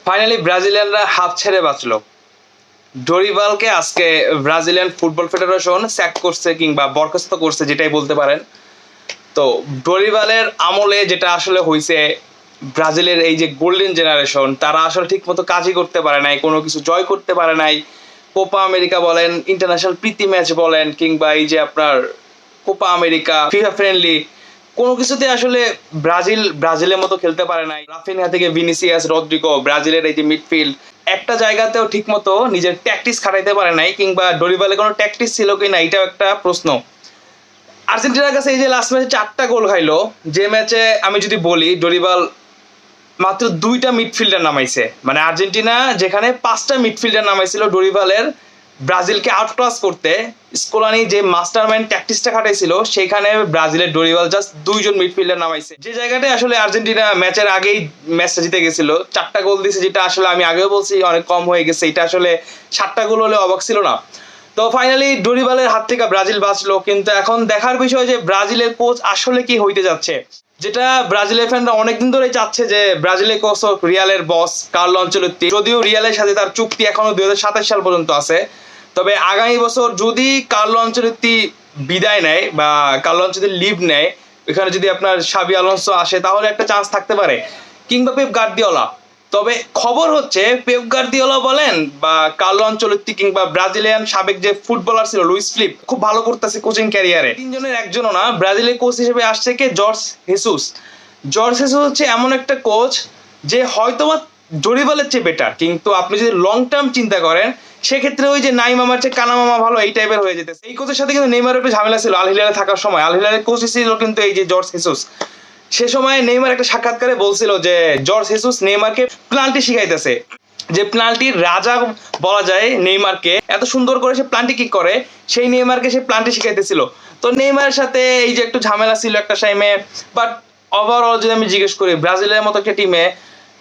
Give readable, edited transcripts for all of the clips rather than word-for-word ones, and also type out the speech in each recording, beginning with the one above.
Finally ব্রাজিলিয়ানরা half ছেড়ে বাঁচলো। ডরিবালকে আজকে ব্রাজিলিয়ান ফুটবল ফেডারেশন স্যাক করছে কিংবা বরখাস্ত করছে, যেটাই বলতে পারেন। তো ডরিবালের আমলে যেটা আসলে হয়েছে, ব্রাজিলের এই যে গোল্ডেন জেনারেশন, তারা আসলে ঠিক মতো কাজই করতে পারে নাই, কোনো কিছু জয় করতে পারে নাই। কোপা আমেরিকা বলেন, ইন্টারন্যাশনাল প্রীতি ম্যাচ বলেন, কিংবা এই যে আপনার কোপা আমেরিকা, ফিফা ফ্রেন্ডলি, কোনো কিছুতে আসলে ব্রাজিলের মতো খেলতে পারে নাই। রাফিনিয়া থেকে ভিনিসিয়াস, রদ্রিগো, ব্রাজিলের এই যে মিডফিল্ড, একটা জায়গাতেও ঠিক মতো নিজের ট্যাকটিক্স খাটাইতে পারে নাই, কিংবা ডরিবালে কোনো ট্যাকটিক্স ছিল কিনা এটাও একটা প্রশ্ন। আর্জেন্টিনার কাছে এই যে লাস্ট ম্যাচে 4টা গোল খাইলো, যে ম্যাচে আমি যদি বলি ডরিবাল মাত্র 2টা মিডফিল্ডার নামাইছে, মানে আর্জেন্টিনা যেখানে 5টা মিডফিল্ডার নামাইছিল ডরিবালের ব্রাজিলকে আউটক্লাস করতে, স্কোলানি যে মাস্টার মাইন্ড ট্যাকটিক্সটা খাটাইছিল, সেখানে ব্রাজিলের ডরিবাল জাস্ট 2জন মিডফিল্ডার নামাইছে, যে জায়গাটায় আসলে আর্জেন্টিনা ম্যাচের আগেই ম্যাচটা জিতে গেছিল। 4টা গোল দিয়েছে, যেটা আসলে আমি আগেও বলছি অনেক কম হয়ে গেছে, এটা আসলে 7টা গোল হলে অবাক ছিল না। তো ফাইনালি ডরিবালের হাত থেকে ব্রাজিল বাঁচলো, কিন্তু এখন দেখার বিষয় যে ব্রাজিলের কোচ আসলে কি হইতে যাচ্ছে, যেটা ব্রাজিলের ফ্যানরা অনেকদিন ধরেই চাচ্ছে যে ব্রাজিলের কোচ হোক রিয়ালের বস কার্লো আনচেলত্তি। যদিও রিয়ালের সাথে তার চুক্তি এখনো 2027 সাল পর্যন্ত আছে, তবে আগামী বছর যদি কার্লো আনচেলত্তি বিদায় নেয় বা কার্লো আনচেলত্তি লিভ নেয়, এখানে যদি আপনার শাবি আলোনসো আসে, তাহলে একটা চান্স থাকতে পারে, কিংবা পেপ গার্দিওলা। তবে খবর হচ্ছে পেপ গার্দিওলা বলেন বা কার্লো আনচেলত্তি কিংবা ব্রাজিলিয়ান সাবেক যে ফুটবলার ছিল লুইস ফিলিপ, খুব ভালো করতেছে কোচিং ক্যারিয়ারে। 3জনের একজনও না, ব্রাজিলের কোচ হিসেবে আসছে কে, জর্জ হেসুস। জর্জ হেসুস হচ্ছে এমন একটা কোচ যে হয়তোবা ডরিবালের চেয়ে বেটার, কিন্তু আপনি যদি লং টার্ম চিন্তা করেন সেক্ষেত্রে ওই যে নাই মামার চেয়ে কানা মামা ভালো, এই টাইপের হয়ে যেতেছে। এই কোচের সাথে কিন্তু নেইমারের একটু ঝামেলা ছিল আল হিলালে থাকার সময়। আল হিলালের কোচ ছিল কিন্তু এই যে জর্জ হেসুস। সে সময় নেইমার একটা সাক্ষাৎকারে বলছিল যে জর্জ হেসুস নেইমারকে প্লান্টি শিখাইতেছে, যে প্লান্টির রাজা বলা যায় নেইমারকে, এত সুন্দর করে সে প্লান্টি কিক করে, সেই নেইমারকে সে প্লান্টি শিখাইতেছিল। তো নেইমারের সাথে এই যে একটু ঝামেলা ছিল একটা টাইমে, বাট ওভারঅল যদি আমি জিজ্ঞেস করি ব্রাজিলের মতো একটা টিমে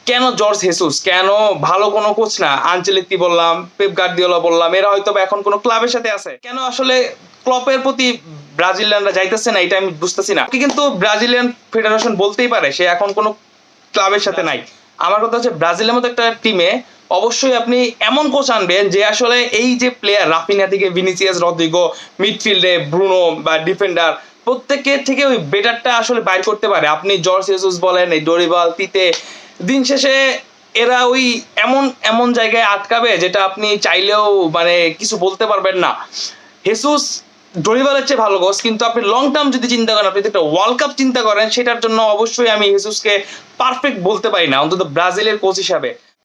কেন জর্জ হেসুস, কেন ভালো কোনো কোচ না, আনচেলত্তি বললাম, পেপ গার্দিওলা বললাম, এরা হয়তো এখন কোনো ক্লাবের সাথে আছে, কেন আসলে ক্লপের প্রতি ব্রাজিলিয়ানরা যাইতেছে না, এটা আমি বুঝতেছি না। কিন্তু ব্রাজিলিয়ান ফেডারেশন বলতেই পারে সে এখন কোনো ক্লাবের সাথে নাই। আমার কথা হচ্ছে ব্রাজিলের মতো একটা টিমে অবশ্যই আপনি এমন কোচ আনবেন যে আসলে এই যে প্লেয়ার রাফিনিয়া থেকে ভিনিসিয়াস, রদ্রিগো, মিডফিল্ডে ব্রুনো বা ডিফেন্ডার, প্রত্যেকের থেকে ওই বেটারটা আসলে বাইর করতে পারে। আপনি জর্জ হেসুস বলেন, এই ডরিবাল, তিতে, দিন শেষে এরা ওই এমন এমন জায়গায় আটকাবে যেটা আপনি চাইলেও মানে কিছু বলতে পারবেন না। হেসুস ডরিবালের চেয়ে ভালো কোচ, কিন্তু আপনি লং টার্ম যদি চিন্তা করেন, আপনি একটা ওয়ার্ল্ড কাপ চিন্তা করেন, সেটার জন্য অবশ্যই আমি হেসুসকে পারফেক্ট বলতে পারি না, অন্তত ব্রাজিলের কোচ হিসাবে।